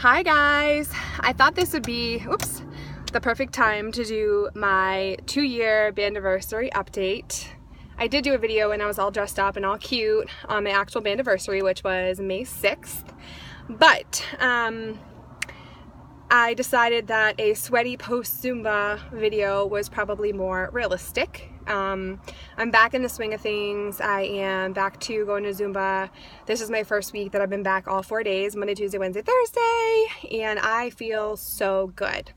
Hi guys! I thought this would be, the perfect time to do my 2-year Bandiversary update. I did do a video when I was all dressed up and all cute on my actual Bandiversary, which was May 6th. But I decided that a sweaty post-Zumba video was probably more realistic. I'm back in the swing of things. I am back to going to Zumba. This is my first week that I've been back all 4 days, Monday, Tuesday, Wednesday, Thursday, and I feel so good.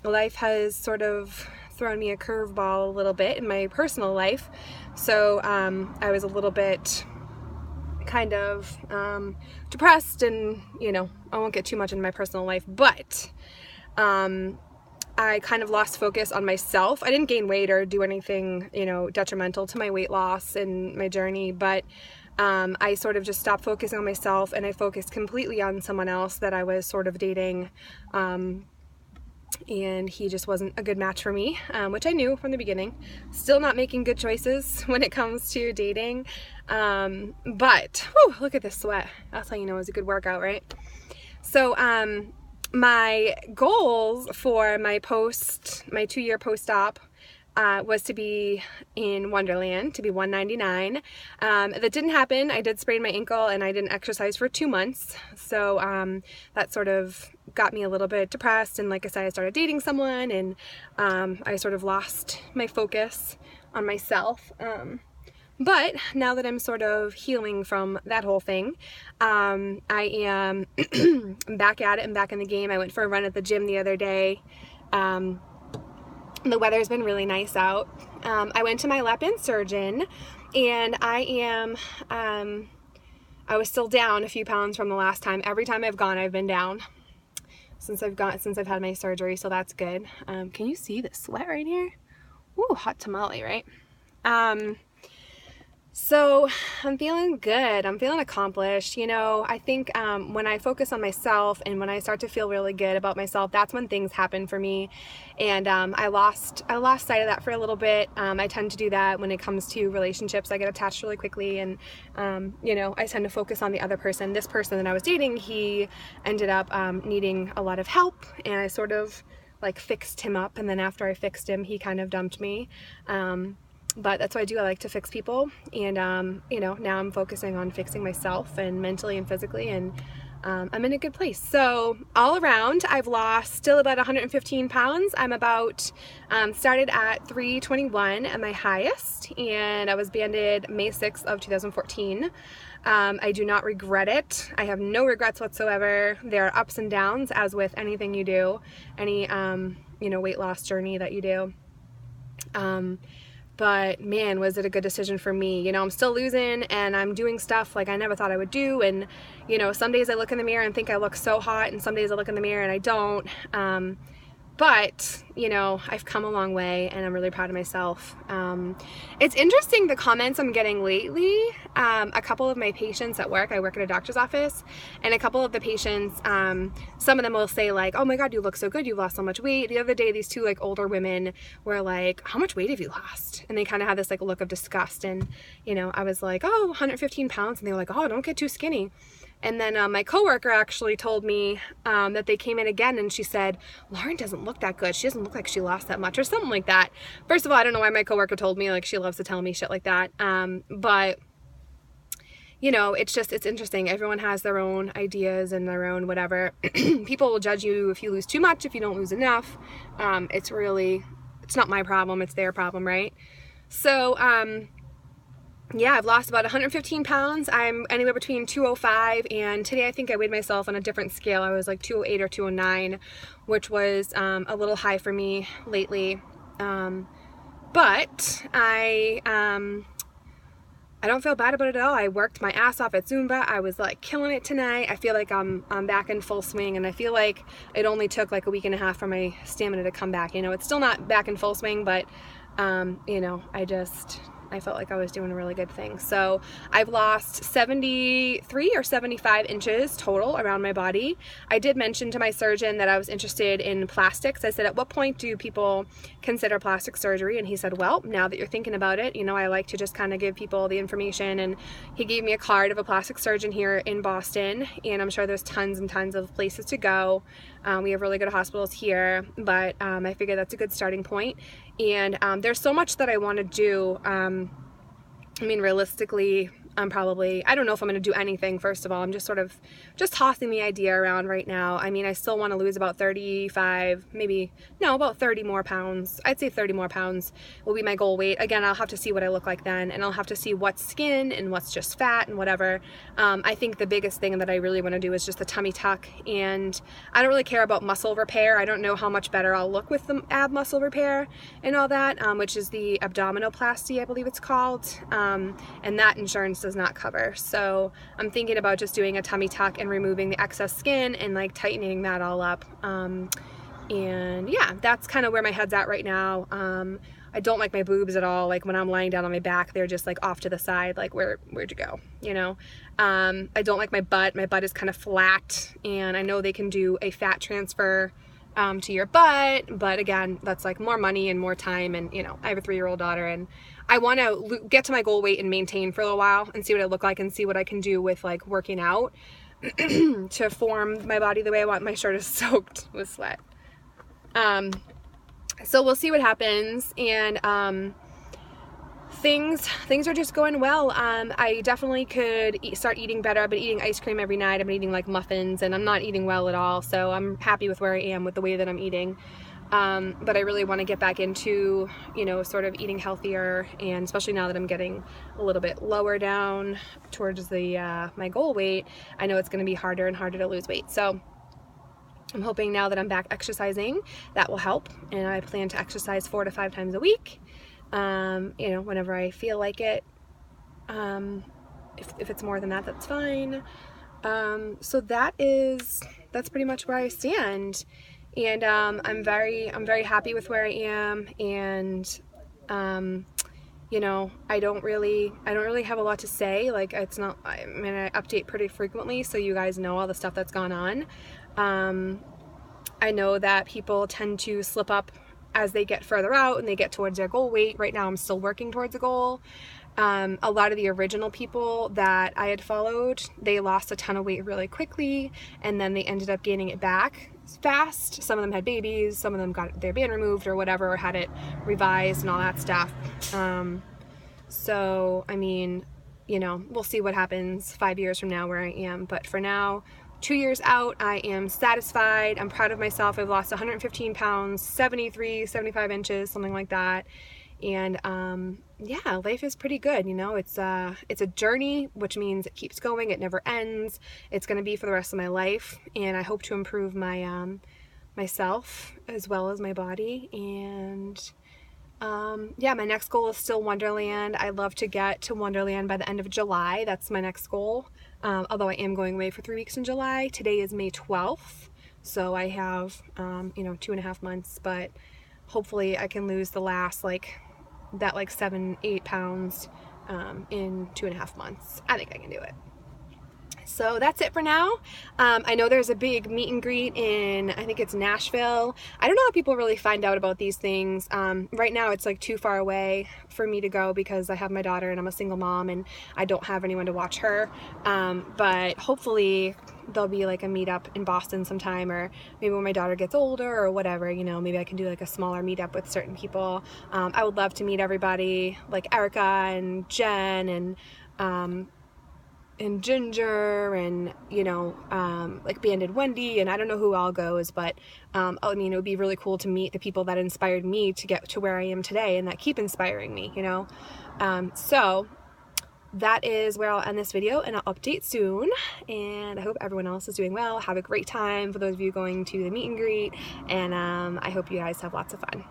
Life has sort of thrown me a curveball a little bit in my personal life, so I was a little bit kind of depressed, and I won't get too much into my personal life, but I kind of lost focus on myself. I didn't gain weight or do anything, detrimental to my weight loss and my journey, but I sort of just stopped focusing on myself, and I focused completely on someone else that I was sort of dating, and he just wasn't a good match for me, which I knew from the beginning. Still not making good choices when it comes to dating, but whew, look at this sweat. That's how you know it was a good workout, right? So my goals for my 2-year post-op was to be in Wonderland, to be 199. That didn't happen. I did sprain my ankle and I didn't exercise for 2 months. So that sort of got me a little bit depressed. And like I said, I started dating someone, and I sort of lost my focus on myself. But now that I'm sort of healing from that whole thing, I am back at it and back in the game. I went for a run at the gym the other day. The weather's been really nice out. I went to my lap-in surgeon, and I was still down a few pounds from the last time. Every time I've gone, I've been down since I've had my surgery, so that's good. Can you see the sweat right here? Ooh, hot tamale, right? So I'm feeling good. I'm feeling accomplished. I think when I focus on myself and when I start to feel really good about myself, that's when things happen for me. And I lost sight of that for a little bit. I tend to do that when it comes to relationships. I get attached really quickly, and I tend to focus on the other person. This person that I was dating, he ended up needing a lot of help, and I sort of fixed him up. And then after I fixed him, he kind of dumped me. But that's what I do. I like to fix people, and now I'm focusing on fixing myself, and mentally and physically, and I'm in a good place. So all around, I've lost still about 115 pounds. I'm about started at 321 at my highest, and I was banded May 6th of 2014. I do not regret it. I have no regrets whatsoever. There are ups and downs, as with anything you do, any weight loss journey that you do. But man, was it a good decision for me. I'm still losing, and I'm doing stuff like I never thought I would do. And, some days I look in the mirror and think I look so hot, and some days I look in the mirror and I don't. But, I've come a long way, and I'm really proud of myself. It's interesting, the comments I'm getting lately. A couple of my patients at work, I work at a doctor's office, and a couple of the patients, some of them will say oh my God, you look so good, you've lost so much weight. The other day, these two older women were like, how much weight have you lost? And they kind of had this look of disgust, and I was like, oh, 115 pounds, and they were like, oh, don't get too skinny. And then my coworker actually told me that they came in again, and she said, Lauren doesn't look that good. She doesn't look like she lost that much, or something like that. First of all, I don't know why my coworker told me. She loves to tell me shit like that. But it's interesting. Everyone has their own ideas and their own whatever. People will judge you if you lose too much, if you don't lose enough. It's not my problem. It's their problem, right? So, yeah, I've lost about 115 pounds. I'm anywhere between 205, and today I think I weighed myself on a different scale. I was 208 or 209, which was a little high for me lately. But I don't feel bad about it at all. I worked my ass off at Zumba. I was killing it tonight. I feel like I'm back in full swing, and I feel like it only took a week and a half for my stamina to come back. It's still not back in full swing, but I felt like I was doing a really good thing. So I've lost 73 or 75 inches total around my body. I did mention to my surgeon that I was interested in plastics. I said, at what point do people consider plastic surgery? And he said, well, now that you're thinking about it, you know, I like to just kind of give people the information. And he gave me a card of a plastic surgeon here in Boston, and I'm sure there's tons and tons of places to go. We have really good hospitals here, but I figure that's a good starting point. And there's so much that I want to do. I mean, realistically, I don't know if I'm going to do anything, first of all. I'm just sort of tossing the idea around right now. I mean, I still want to lose about 35, about 30 more pounds. I'd say 30 more pounds will be my goal weight. Again, I'll have to see what I look like then, and I'll have to see what's skin and what's just fat and whatever. I think the biggest thing that I really want to do is just the tummy tuck, and I don't really care about muscle repair. I don't know how much better I'll look with the ab muscle repair and all that, which is the abdominoplasty, I believe it's called, and that insurance does not cover. So I'm thinking about just doing a tummy tuck and removing the excess skin and like tightening that all up. And yeah, that's kind of where my head's at right now. I don't like my boobs at all. Like when I'm lying down on my back, they're just like off to the side, like where'd you go, you know? I don't like my butt. My butt is kind of flat, and I know they can do a fat transfer to your butt, but again, that's like more money and more time, and you know, I have a 3-year-old daughter, and I want to get to my goal weight and maintain for a little while and see what I look like and see what I can do with like working out to form my body the way I want. My shirt is soaked with sweat. So we'll see what happens, and things are just going well. I definitely could start eating better. I've been eating ice cream every night. I've been eating like muffins, and I'm not eating well at all. So I'm happy with where I am with the way that I'm eating. But I really want to get back into, you know, sort of eating healthier, and especially now that I'm getting a little bit lower down towards the my goal weight, I know it's going to be harder and harder to lose weight. So I'm hoping now that I'm back exercising, that will help, and I plan to exercise 4 to 5 times a week. You know, whenever I feel like it. If it's more than that, that's fine. So that's pretty much where I stand. And I'm very happy with where I am, and you know, I don't really have a lot to say. Like, it's not, I mean, I update pretty frequently, so you guys know all the stuff that's gone on. I know that people tend to slip up as they get further out and they get towards their goal weight. Right now I'm still working towards a goal. A lot of the original people that I had followed, they lost a ton of weight really quickly, and then they ended up gaining it back fast. Some of them had babies, some of them got their band removed or whatever, or had it revised and all that stuff. So I mean, you know, we'll see what happens 5 years from now where I am, but for now, 2 years out, I am satisfied. I'm proud of myself. I've lost 115 pounds, 75 inches, something like that. And yeah, life is pretty good, you know. It's a journey, which means it keeps going. It never ends. It's going to be for the rest of my life, and I hope to improve my myself as well as my body. And yeah, my next goal is still Wonderland. I'd love to get to Wonderland by the end of July. That's my next goal. Although I am going away for 3 weeks in July. Today is May 12th, so I have you know, 2.5 months, but hopefully I can lose the last like 7-8 pounds in 2.5 months. I think I can do it. So that's it for now. I know there's a big meet and greet in, I think it's Nashville. I don't know how people really find out about these things. Right now it's like too far away for me to go because I have my daughter and I'm a single mom and I don't have anyone to watch her. But hopefully there'll be like a meetup in Boston sometime, or maybe when my daughter gets older or whatever, you know, maybe I can do like a smaller meetup with certain people. I would love to meet everybody, like Erica and Jen and Ginger and, you know, like Banded Wendy, and I don't know who all goes, but I mean, it would be really cool to meet the people that inspired me to get to where I am today and that keep inspiring me, you know. So that is where I'll end this video, and I'll update soon, and I hope everyone else is doing well. Have a great time for those of you going to the meet and greet, and I hope you guys have lots of fun.